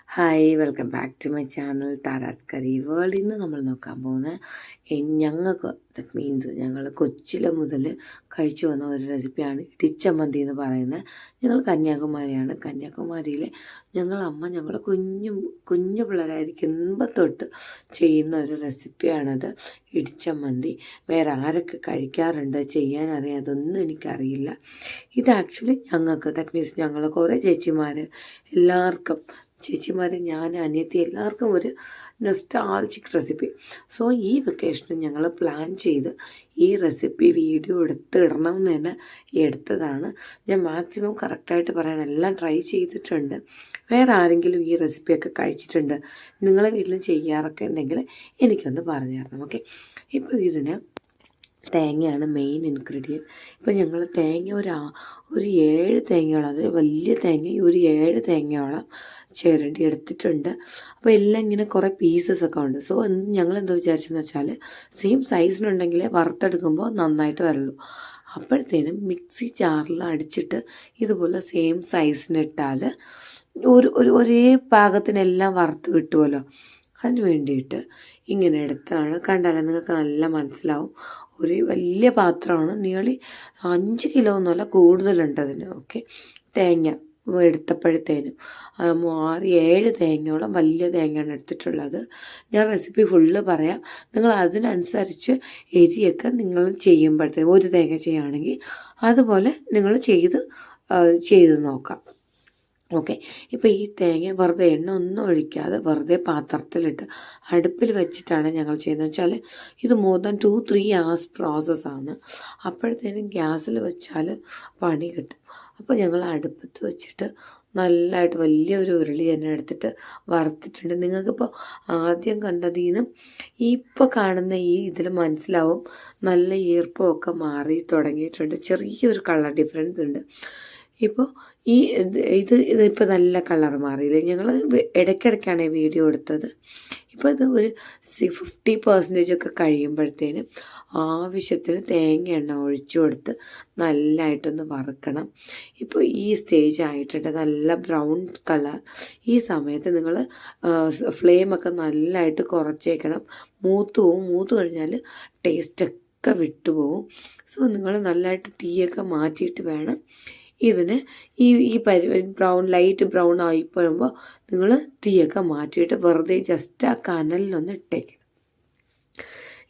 Hi welcome back to my channel Tara's curry world. ഇന്ന് നമ്മൾ നോക്കാൻ പോകുന്നത് ഞങ്ങൾക്ക് ദറ്റ് മീൻസ് ഞങ്ങൾ കൊച്ചിലെ മുതൽ കഴിച്ചു വന്ന ഒരു റെസിപ്പിയാണ് ഇടിച്ചമ്മന്തി എന്ന് പറയുന്നത്. ഞങ്ങൾ കന്യാകുമാരിയാണ്. കന്യാകുമാരിയിലെ ഞങ്ങൾ കുഞ്ഞു പിള്ളേരായിരിക്കുമ്പോൾ തൊട്ട് ചെയ്യുന്ന ഒരു റെസിപ്പിയാണത്, ഇടിച്ചമ്മന്തി. വേറെ ആരൊക്കെ കഴിക്കാറുണ്ട്, ചെയ്യാനറിയാം, അതൊന്നും എനിക്കറിയില്ല. ഇത് ആക്ച്വലി ഞങ്ങൾക്ക് ദറ്റ് മീൻസ് ഞങ്ങൾ കുറേ ചേച്ചിമാർ എല്ലാവർക്കും ഞാൻ അനിയത്തി എല്ലാവർക്കും ഒരു നൊസ്റ്റാൾജിക് റെസിപ്പി. സോ ഈ വെക്കേഷന് ഞങ്ങൾ പ്ലാൻ ചെയ്ത് ഈ റെസിപ്പി വീഡിയോ ഇടണം എന്ന് തന്നെ എടുത്തതാണ്. ഞാൻ മാക്സിമം കറക്റ്റായിട്ട് പറയാൻ എല്ലാം ട്രൈ ചെയ്തിട്ടുണ്ട്. വേറെ ആരെങ്കിലും ഈ റെസിപ്പിയൊക്കെ കഴിച്ചിട്ടുണ്ട്, നിങ്ങളെ വീട്ടിലും ചെയ്യാറൊക്കെ ഉണ്ടെങ്കിൽ എനിക്കൊന്ന് പറഞ്ഞു തരണം. ഓക്കെ, ഇപ്പോൾ ഇതിന് തേങ്ങയാണ് മെയിൻ ഇൻഗ്രീഡിയൻറ്റ്. ഇപ്പോൾ ഞങ്ങൾ തേങ്ങ ഒരു 7 തേങ്ങയോളം, അത് വലിയ തേങ്ങ ഒരു 7 തേങ്ങയോളം ചിരണ്ടി എടുത്തിട്ടുണ്ട്. അപ്പോൾ എല്ലാം ഇങ്ങനെ കുറേ പീസസൊക്കെ ഉണ്ട്. സോ ഞങ്ങൾ എന്താ വിചാരിച്ചെന്ന് വെച്ചാൽ സെയിം സൈസിനുണ്ടെങ്കിലേ വറുത്തെടുക്കുമ്പോൾ നന്നായിട്ട് വരുള്ളൂ. അപ്പോഴത്തേനും മിക്സി ജാറിൽ അടിച്ചിട്ട് ഇതുപോലെ സെയിം സൈസിനിട്ടാൽ ഒരേ പാകത്തിനെല്ലാം വറുത്ത് കിട്ടുമല്ലോ. അതിന് വേണ്ടിയിട്ട് ഇങ്ങനെ എടുത്താണ്. കണ്ടാലേ നിങ്ങൾക്ക് നല്ല മനസ്സിലാവും. ഒരു വലിയ പാത്രമാണ്, നിയർലി 5 കിലോ ഒന്നുമല്ല, കൂടുതലുണ്ട് അതിന്. ഓക്കെ, തേങ്ങ എടുത്തപ്പോഴത്തേനും 6-7 തേങ്ങയോളം വലിയ തേങ്ങയാണ് എടുത്തിട്ടുള്ളത്. ഞാൻ റെസിപ്പി ഫുള്ള് പറയാം, നിങ്ങൾ അതിനനുസരിച്ച് എരിയൊക്കെ നിങ്ങൾ ചെയ്യുമ്പോഴത്തേനും, ഒരു തേങ്ങ ചെയ്യുകയാണെങ്കിൽ അതുപോലെ നിങ്ങൾ ചെയ്ത് നോക്കാം. ഓക്കെ, ഇപ്പോൾ ഈ തേങ്ങ വെറുതെ എണ്ണ ഒന്നും ഒഴിക്കാതെ വെറുതെ പാത്രത്തിലിട്ട് അടുപ്പിൽ വെച്ചിട്ടാണ് ഞങ്ങൾ ചെയ്യുന്നത്. വെച്ചാൽ ഇത് മോർ ദാൻ 2-3 hours പ്രോസസ്സാണ്. അപ്പോഴത്തേനും ഗ്യാസിൽ വെച്ചാൽ പണി കിട്ടും. അപ്പോൾ ഞങ്ങൾ അടുപ്പത്ത് വെച്ചിട്ട് നല്ലതായിട്ട് വലിയൊരു ഉരുളി തന്നെ എടുത്തിട്ട് വറുത്തിട്ടുണ്ട്. നിങ്ങൾക്കിപ്പോൾ ആദ്യം കണ്ടതിനും ഇപ്പോൾ കാണുന്ന ഈ ഇതിൽ മനസ്സിലാവും, നല്ല ഈർപ്പമൊക്കെ മാറി തുടങ്ങിയിട്ടുണ്ട്. ചെറിയൊരു കളർ ഡിഫറൻസ് ഉണ്ട്. ഇപ്പോൾ ഇതിപ്പോൾ നല്ല കളർ മാറിയില്ലേ. ഞങ്ങൾ ഇടയ്ക്കിടയ്ക്കാണ് ഈ വീഡിയോ എടുത്തത്. ഇപ്പോൾ ഇത് ഒരു 50% ഒക്കെ കഴിയുമ്പോഴത്തേനും ആവശ്യത്തിന് തേങ്ങ എണ്ണ ഒഴിച്ചു കൊടുത്ത് നല്ലതായിട്ടൊന്ന് വറുക്കണം. ഇപ്പോൾ ഈ സ്റ്റേജ് ആയിട്ടുണ്ട്, നല്ല ബ്രൗൺ കളർ. ഈ സമയത്ത് നിങ്ങൾ ഫ്ലെയിമൊക്കെ നല്ലതായിട്ട് കുറച്ചേക്കണം. മൂത്ത് കഴിഞ്ഞാൽ ടേസ്റ്റൊക്കെ വിട്ടുപോകും. സോ നിങ്ങൾ നല്ലതായിട്ട് തീയൊക്കെ മാറ്റിയിട്ട് വേണം ഇതിന് ഈ ലൈറ്റ് ബ്രൗൺ ആയിപ്പോഴുമ്പോൾ നിങ്ങൾ തീയൊക്കെ മാറ്റിയിട്ട് വെറുതെ ജസ്റ്റ് ആ കനലിലൊന്ന് ഇട്ടേക്കണം.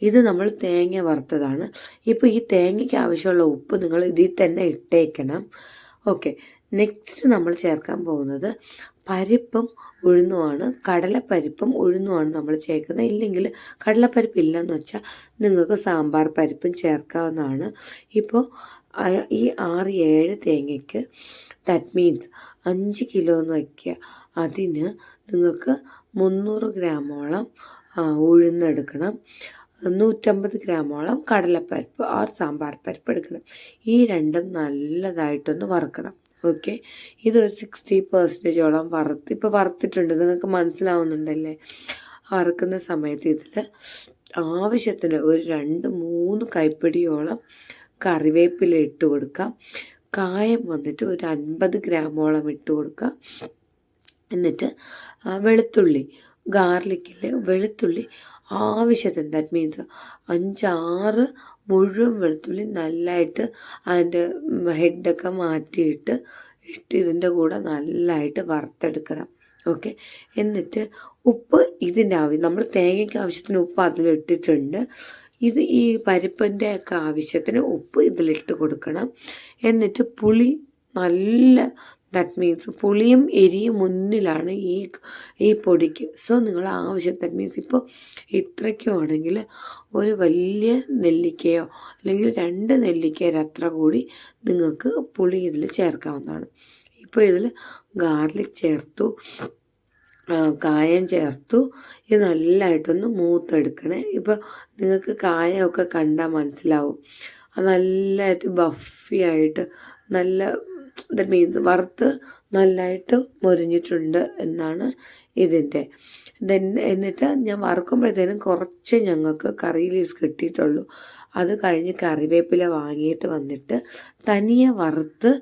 ഇത് നമ്മൾ തേങ്ങ വറുത്തതാണ്. ഇപ്പോൾ ഈ തേങ്ങയ്ക്ക് ആവശ്യമുള്ള ഉപ്പ് നിങ്ങൾ ഇതിൽ തന്നെ ഇട്ടേക്കണം. ഓക്കെ, നെക്സ്റ്റ് നമ്മൾ ചേർക്കാൻ പോകുന്നത് പരിപ്പും ഉഴുന്നുമാണ്. കടലപ്പരിപ്പും ഉഴുന്നുമാണ് നമ്മൾ ചേർക്കുന്നത്. ഇല്ലെങ്കിൽ കടലപ്പരിപ്പ് ഇല്ലയെന്ന് വെച്ചാൽ നിങ്ങൾക്ക് സാമ്പാർ പരിപ്പും ചേർക്കാവുന്നതാണ്. ഇപ്പോൾ ഈ 6-7 തേങ്ങയ്ക്ക് ദാറ്റ് മീൻസ് 5 കിലോ എന്ന് വയ്ക്കുക. അതിന് നിങ്ങൾക്ക് 300 ഗ്രാമോളം ഉഴുന്നെടുക്കണം, 150 ഗ്രാമോളം കടലപ്പരിപ്പ് സാമ്പാർ പരിപ്പ് എടുക്കണം. ഈ രണ്ടും നല്ലതായിട്ടൊന്ന് വറുക്കണം. ഓക്കെ, ഇതൊരു 60% ഇപ്പോൾ വറുത്തിട്ടുണ്ട്, നിങ്ങൾക്ക് മനസ്സിലാവുന്നുണ്ടല്ലേ. വറുക്കുന്ന സമയത്ത് ഇതിൽ ആവശ്യത്തിന് ഒരു 2-3 കൈപ്പിടിയോളം കറിവേപ്പില ഇട്ട് കൊടുക്കാം. കായം വന്നിട്ട് ഒരു 50 ഗ്രാമോളം ഇട്ട് കൊടുക്കാം. എന്നിട്ട് വെളുത്തുള്ളി ആവശ്യത്തിന്, ദാറ്റ് മീൻസ് 5-6 മുഴുവൻ വെളുത്തുള്ളി നല്ലതായിട്ട് അതിൻ്റെ ഹെഡൊക്കെ മാറ്റിയിട്ട് ഇതിൻ്റെ കൂടെ നല്ലതായിട്ട് വറുത്തെടുക്കണം. ഓക്കെ, എന്നിട്ട് ഉപ്പ് നമ്മൾ തേങ്ങയ്ക്ക് ആവശ്യത്തിന് ഉപ്പ് അതിലിട്ടിട്ടുണ്ട്. ഈ പരിപ്പിൻ്റെ ഒക്കെ ആവശ്യത്തിന് ഉപ്പ് ഇതിലിട്ട് കൊടുക്കണം. എന്നിട്ട് പുളി നല്ല, ദാറ്റ് മീൻസ് പുളിയും എരിയും മുന്നിലാണ് ഈ പൊടിക്ക്. സോ നിങ്ങൾ ദാറ്റ് മീൻസ് ഇപ്പോൾ ഇത്രയ്ക്കും ആണെങ്കിൽ ഒരു വലിയ നെല്ലിക്കയോ അല്ലെങ്കിൽ 2 നെല്ലിക്കയുടെ അത്ര കൂടി നിങ്ങൾക്ക് പുളി ഇതിൽ ചേർക്കാവുന്നതാണ്. ഇപ്പോൾ ഇതിൽ ഗാർലിക് ചേർത്തു, കായം ചേർത്തു. ഇത് നല്ലതായിട്ടൊന്ന് മൂത്തെടുക്കണേ. ഇപ്പോൾ നിങ്ങൾക്ക് കായമൊക്കെ കണ്ടാൽ മനസ്സിലാവും, അത് നല്ലതായിട്ട് ബഫി ആയിട്ട് നല്ല, ദാറ്റ് മീൻസ് വറുത്ത് നല്ലതായിട്ട് മൊരിഞ്ഞിട്ടുണ്ട് എന്നാണ് ഇതിൻ്റെ. എന്നിട്ട് ഞാൻ വറുക്കുമ്പോഴത്തേനും കുറച്ച് ഞങ്ങൾക്ക് കറി ലീവ്സ് കിട്ടിയിട്ടുള്ളൂ. അത് കഴിഞ്ഞ് കറിവേപ്പില വാങ്ങിയിട്ട് വന്നിട്ട് തനിയെ വറുത്ത്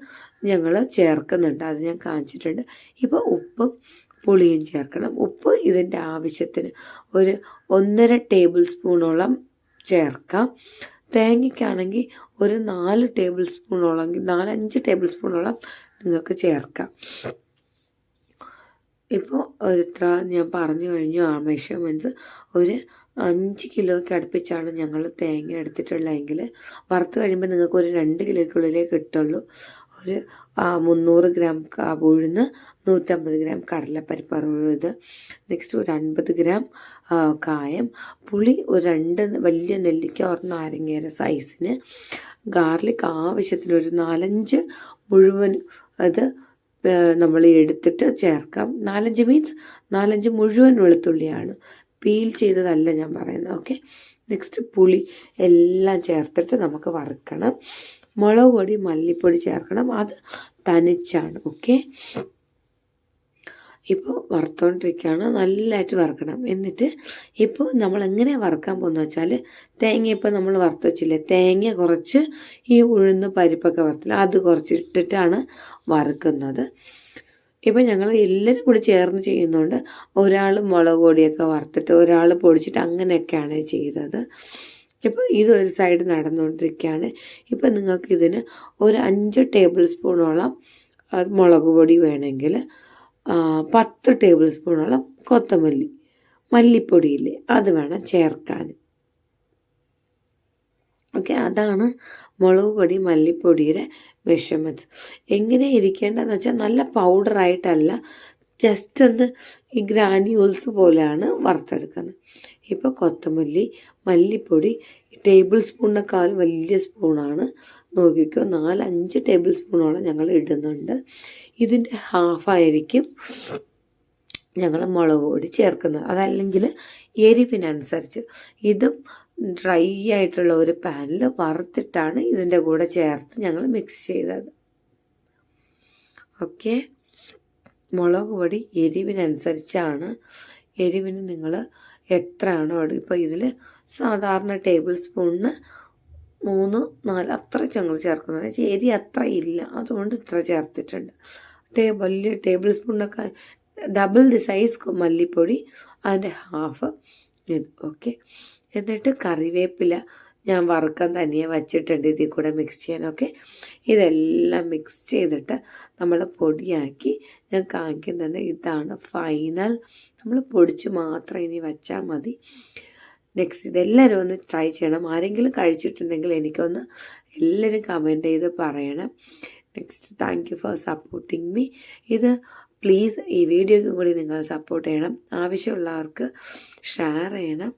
ഞങ്ങൾ ചേർക്കുന്നുണ്ട്, അത് ഞാൻ കാണിച്ചിട്ടുണ്ട്. ഇപ്പോൾ ഉപ്പും പുളിയും ചേർക്കണം. ഉപ്പ് ഇതിൻ്റെ ആവശ്യത്തിന് ഒരു 1.5 ടേബിൾ സ്പൂണോളം ചേർക്കാം. തേങ്ങയ്ക്കാണെങ്കിൽ ഒരു 4 ടേബിൾ സ്പൂണോളം 4-5 ടേബിൾ സ്പൂണോളം നിങ്ങൾക്ക് ചേർക്കാം. ഇപ്പോൾ ഇത്ര ഞാൻ പറഞ്ഞു കഴിഞ്ഞു. ആ മെഷർമെൻറ്റ്സ് ഒരു 5 കിലോയ്ക്ക് അടുപ്പിച്ചാണ് ഞങ്ങൾ തേങ്ങ എടുത്തിട്ടുള്ളതെങ്കിൽ വറുത്ത് കഴിയുമ്പോൾ നിങ്ങൾക്ക് ഒരു 2 കിലോയ്ക്കുള്ളിലേ കിട്ടുള്ളൂ. ഒരു 300 ഗ്രാം ഉഴുന്ന്, 150 ഗ്രാം കടലപ്പരിപ്പ് അറുപത്, നെക്സ്റ്റ് ഒരു 50 ഗ്രാം കായം, പുളി ഒരു 2 വലിയ നെല്ലിക്ക ഒരു നാരങ്ങേര സൈസിന്, ഗാർലിക് ആവശ്യത്തിന് ഒരു 4-5 മുഴുവൻ അത് നമ്മൾ എടുത്തിട്ട് ചേർക്കാം. 4-5 മീൻസ് 4-5 മുഴുവൻ വെളുത്തുള്ളിയാണ്, പീൽ ചെയ്തതല്ല ഞാൻ പറയുന്നത്. ഓക്കെ, നെക്സ്റ്റ് പുളി എല്ലാം ചേർത്തിട്ട് നമുക്ക് വറുക്കണം. മുളക് പൊടി, മല്ലിപ്പൊടി ചേർക്കണം, അത് തനിച്ചാണ്. ഓക്കെ, ഇപ്പോൾ വറുത്തോണ്ടിരിക്കുകയാണ്. നല്ലതായിട്ട് വറുക്കണം. എന്നിട്ട് ഇപ്പോൾ നമ്മൾ എങ്ങനെ വറുക്കാൻ പോകുന്ന വെച്ചാൽ, തേങ്ങ ഇപ്പോൾ നമ്മൾ വറുത്ത് വെച്ചില്ലേ, തേങ്ങ കുറച്ച് ഈ ഉഴുന്ന് പരിപ്പൊക്കെ വറുത്തില്ല അത് കുറച്ച് ഇട്ടിട്ടാണ് വറുക്കുന്നത്. ഇപ്പം ഞങ്ങൾ എല്ലാവരും കൂടി ചേർന്ന് ചെയ്യുന്നതുകൊണ്ട് ഒരാൾ മുളക് പൊടിയൊക്കെ വറുത്തിട്ട് ഒരാൾ പൊടിച്ചിട്ട് അങ്ങനെയൊക്കെയാണ് ചെയ്തത്. ഇപ്പോൾ ഇതൊരു സൈഡ് നടന്നുകൊണ്ടിരിക്കുകയാണ്. ഇപ്പം നിങ്ങൾക്ക് ഇതിന് ഒരു 5 ടേബിൾ സ്പൂണോളം മുളക് പൊടി വേണമെങ്കിൽ 10 ടേബിൾ സ്പൂണോളം കൊത്തമല്ലി, മല്ലിപ്പൊടിയില്ലേ അത് വേണം ചേർക്കാൻ. ഓക്കെ, അതാണ് മുളക് പൊടി മല്ലിപ്പൊടിയുടെ മെഷർമെൻറ്റ്സ്. എങ്ങനെ ഇരിക്കേണ്ടതെന്ന് വെച്ചാൽ നല്ല പൗഡറായിട്ടല്ല, ജസ്റ്റ് ഒന്ന് ഈ ഗ്രാന്യൂൾസ് പോലെയാണ് വറുത്തെടുക്കുന്നത്. ഇപ്പോൾ കൊത്തമല്ലി, മല്ലിപ്പൊടി ടേബിൾ സ്പൂണിനേക്കാൾ വലിയ സ്പൂണാണ്, നോക്കിക്കോ, 4-5 ടേബിൾ സ്പൂണോളം ഞങ്ങൾ ഇടുന്നുണ്ട്. ഇതിൻ്റെ ഹാഫായിരിക്കും ഞങ്ങൾ മുളക് പൊടി ചേർക്കുന്നത്. അതല്ലെങ്കിൽ എരിവിനനുസരിച്ച് ഇതും ഡ്രൈ ആയിട്ടുള്ള ഒരു പാനിൽ വറുത്തിട്ടാണ് ഇതിൻ്റെ കൂടെ ചേർത്ത് ഞങ്ങൾ മിക്സ് ചെയ്തത്. ഓക്കെ, മുളക് പൊടി എരിവിനനുസരിച്ചാണ്. എരിവിന് നിങ്ങൾ എത്രയാണോ ഇപ്പോൾ ഇതിൽ സാധാരണ ടേബിൾ സ്പൂണിന് 3-4 അത്ര ഞങ്ങൾ ചേർക്കുന്നത്. എരി അത്ര ഇല്ല, അതുകൊണ്ട് ഇത്ര ചേർത്തിട്ടുണ്ട്. വലിയ ടേബിൾ സ്പൂണിനൊക്കെ ഡബിൾ ദി സൈസ് മല്ലിപ്പൊടി, അതിൻ്റെ ഹാഫ് ഇത്. ഓക്കെ, എന്നിട്ട് കറിവേപ്പില ഞാൻ വറുക്കാൻ തനിയെ വച്ചിട്ടുണ്ട് ഇതിൽ കൂടെ മിക്സ് ചെയ്യാൻ. ഓക്കെ, ഇതെല്ലാം മിക്സ് ചെയ്തിട്ട് നമ്മൾ പൊടിയാക്കി ഞാൻ കാണിക്കുന്നുണ്ട്. ഇതാണ് ഫൈനൽ. നമ്മൾ പൊടിച്ച് മാത്രം ഇനി വച്ചാൽ മതി. നെക്സ്റ്റ് ഇതെല്ലാവരും ഒന്ന് ട്രൈ ചെയ്യണം. ആരെങ്കിലും കഴിച്ചിട്ടുണ്ടെങ്കിൽ എനിക്കൊന്ന് എല്ലാവരും കമൻറ്റ് ചെയ്ത് പറയണം. Next, thank you for supporting me. ഇത് പ്ലീസ് ഈ വീഡിയോയ്ക്കും കൂടി നിങ്ങൾ സപ്പോർട്ട് ചെയ്യണം. ആവശ്യമുള്ളവർക്ക് ഷെയർ ചെയ്യണം.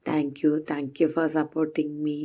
Thank you for supporting me.